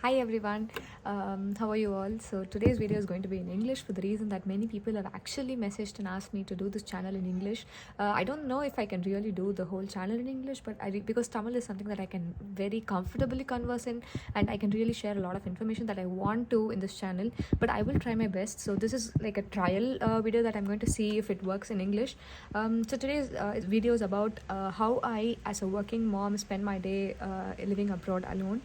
Hi everyone, how are you all? So today's video is going to be in English for the reason that many people have actually messaged and asked me to do this channel in English. I don't know if I can really do the whole channel in English, but because Tamil is something that I can very comfortably converse in, and I can really share a lot of information that I want to in this channel. But I will try my best. So this is like a trial video that I'm going to see if it works in English. So today's video is about how I, as a working mom, spend my day living abroad alone.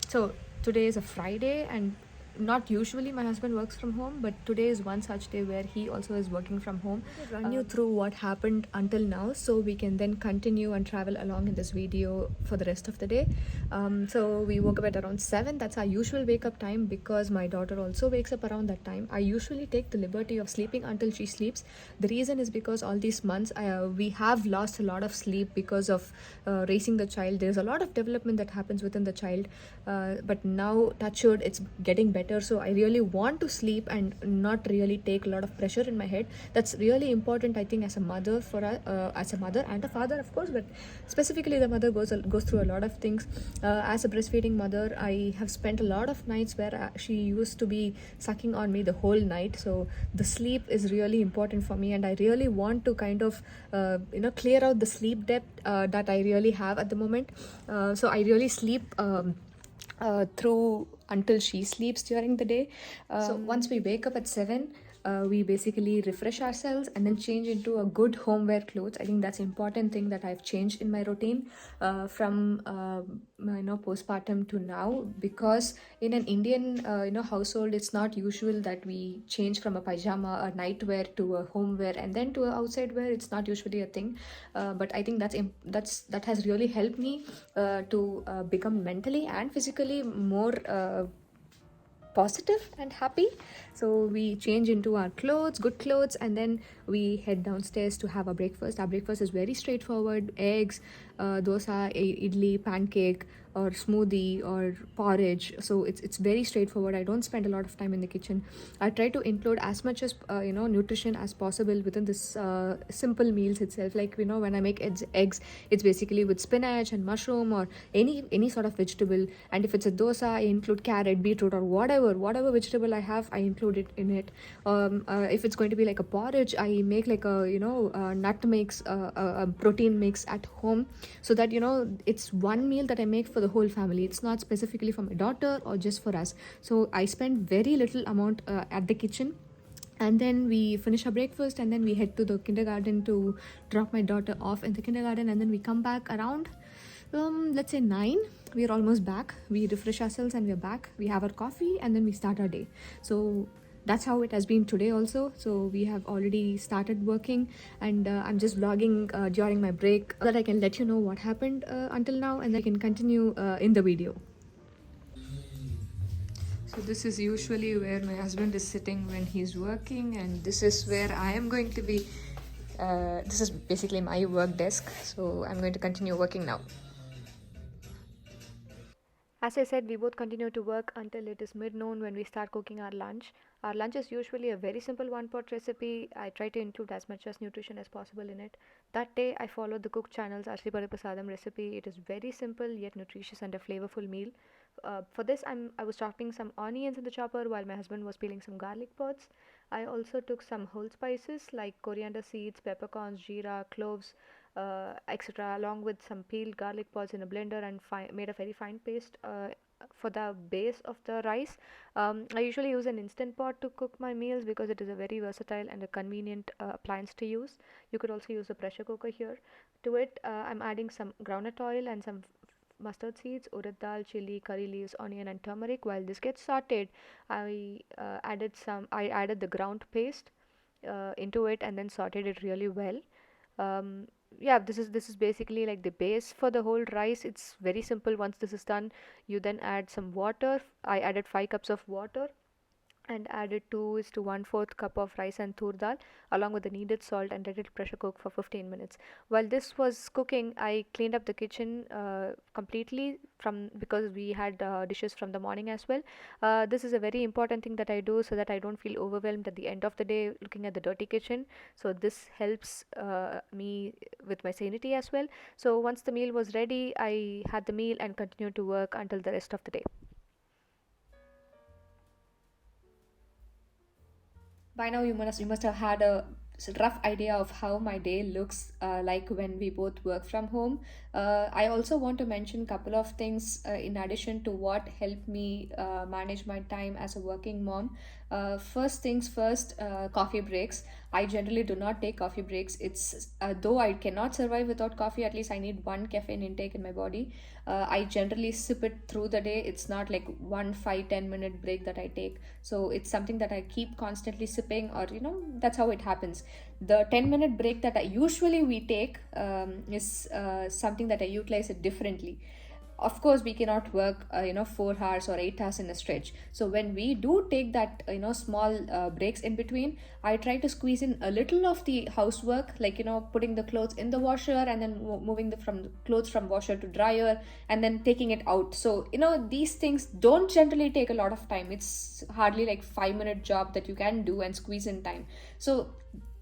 So today is a Friday, and not usually my husband works from home, but today is one such day where he also is working from home. Run you through what happened until now so we can then continue and travel along in this video for the rest of the day. So we woke up at around 7. That's our usual wake up time because my daughter also wakes up around that time. I usually take the liberty of sleeping until she sleeps. The reason is because all these months we have lost a lot of sleep because of raising the child. There's a lot of development that happens within the child, but now touch wood, it's getting better. So I really want to sleep and not really take a lot of pressure in my head. That's really important, I think, as a mother, for as a mother and a father, of course, but specifically the mother goes through a lot of things. As a breastfeeding mother, I have spent a lot of nights where she used to be sucking on me the whole night. So the sleep is really important for me, and I really want to kind of clear out the sleep debt that I really have at the moment. So I really sleep through until she sleeps during the day. So once we wake up at 7, we basically refresh ourselves and then change into a good homeware clothes. I think that's an important thing that I've changed in my routine from postpartum to now, because in an Indian household, it's not usual that we change from a pajama, a nightwear, to a homeware and then to a outside wear. It's not usually a thing, but I think that has really helped me to become mentally and physically more positive and happy. So we change into our clothes, good clothes, and then we head downstairs to have a breakfast. Our breakfast is very straightforward: eggs, dosa, idli, pancake, or smoothie, or porridge. So it's very straightforward. I don't spend a lot of time in the kitchen. I try to include as much as nutrition as possible within this simple meals itself. Like, when I make eggs, it's basically with spinach and mushroom or any sort of vegetable. And if it's a dosa, I include carrot, beetroot, or whatever vegetable I have, I include it in it. If it's going to be like a porridge, I make like a nut mix, a protein mix at home, so that it's one meal that I make for the whole family. It's not specifically for my daughter or just for us. So I spend very little amount at the kitchen, and then we finish our breakfast, and then we head to the kindergarten to drop my daughter off in the kindergarten, and then we come back around let's say 9. We're almost back. We refresh ourselves and we're back. We have our coffee and then we start our day. So that's how it has been today also. So we have already started working, and I'm just vlogging during my break so that I can let you know what happened until now, and then I can continue in the video. So this is usually where my husband is sitting when he's working, and this is where I am going to be. This is basically my work desk, so I'm going to continue working now. As I said, we both continue to work until it is mid-noon when we start cooking our lunch. Our lunch is usually a very simple one-pot recipe. I try to include as much as nutrition as possible in it. That day, I followed the cook channel's Ashli Prasadam recipe. It is very simple yet nutritious and a flavorful meal. For this, I was chopping some onions in the chopper while my husband was peeling some garlic pods. I also took some whole spices like coriander seeds, peppercorns, jeera, cloves, etc., along with some peeled garlic pods in a blender, and made a very fine paste for the base of the rice. I usually use an instant pot to cook my meals because it is a very versatile and a convenient appliance to use. You could also use a pressure cooker here. To it, I'm adding some groundnut oil and some mustard seeds, urad dal, chili, curry leaves, onion, and turmeric. While this gets sauteed, I added the ground paste into it and then sauteed it really well. Yeah, this is basically like the base for the whole rice. It's very simple. Once this is done, you then add some water. I added 5 cups of water and added 2 is to 1/4 cup of rice and tur dal along with the needed salt, and let it pressure cook for 15 minutes. While this was cooking, I cleaned up the kitchen completely, from because we had dishes from the morning as well. This is a very important thing that I do so that I don't feel overwhelmed at the end of the day looking at the dirty kitchen. So this helps me with my sanity as well. So once the meal was ready, I had the meal and continued to work until the rest of the day. By now, you must have had a rough idea of how my day looks like when we both work from home. I also want to mention a couple of things in addition to what helped me manage my time as a working mom. First things first, coffee breaks. I generally do not take coffee breaks. It's though I cannot survive without coffee, at least I need one caffeine intake in my body. I generally sip it through the day. It's not like one 5-10 minute break that I take. So it's something that I keep constantly sipping, or that's how it happens. The 10-minute break that I usually we take is something that I utilize it differently. Of course, we cannot work 4 hours or 8 hours in a stretch. So when we do take that small breaks in between, I try to squeeze in a little of the housework, like putting the clothes in the washer, and then moving the clothes from washer to dryer, and then taking it out. So these things don't generally take a lot of time. It's hardly like 5-minute job that you can do and squeeze in time. So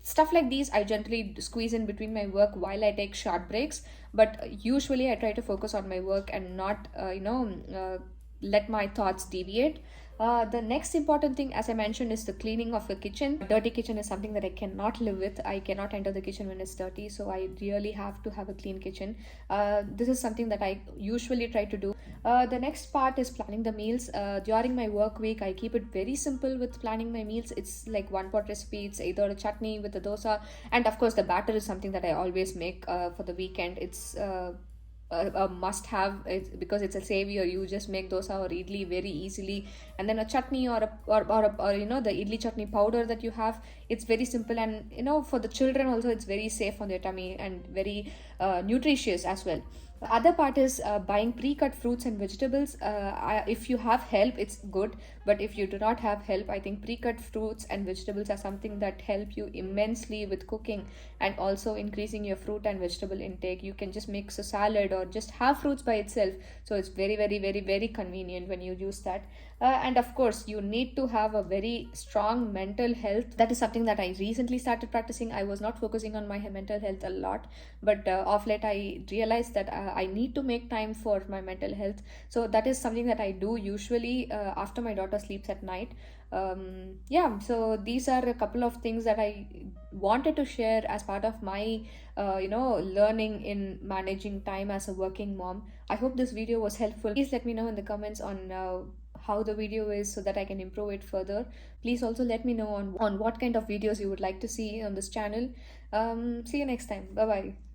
stuff like these I generally squeeze in between my work while I take short breaks, but usually I try to focus on my work and not let my thoughts deviate. The next important thing, as I mentioned, is the cleaning of the kitchen. Dirty kitchen is something that I cannot live with. I cannot enter the kitchen when it's dirty, so I really have to have a clean kitchen. This is something that I usually try to do. The next part is planning the meals. During my work week, I keep it very simple with planning my meals. It's like one pot recipe. It's either a chutney with a dosa, and of course, the batter is something that I always make for the weekend. It's a must have, because it's a savior. You just make dosa or idli very easily, and then a chutney or the idli chutney powder that you have, it's very simple, and for the children also it's very safe on their tummy and very nutritious as well. The other part is buying pre-cut fruits and vegetables. If you have help, it's good, but if you do not have help, I think pre-cut fruits and vegetables are something that help you immensely with cooking and also increasing your fruit and vegetable intake. You can just mix a salad or just have fruits by itself, so it's very, very, very, very convenient when you use that. And of course, you need to have a very strong mental health. That is something that I recently started practicing. I was not focusing on my mental health a lot, but of late I realized that I need to make time for my mental health. So that is something that I do usually after my daughter sleeps at night. Yeah, so these are a couple of things that I wanted to share as part of my learning in managing time as a working mom. I hope this video was helpful. Please let me know in the comments on how the video is, so that I can improve it further. Please also let me know on what kind of videos you would like to see on this channel. See you next time. Bye bye.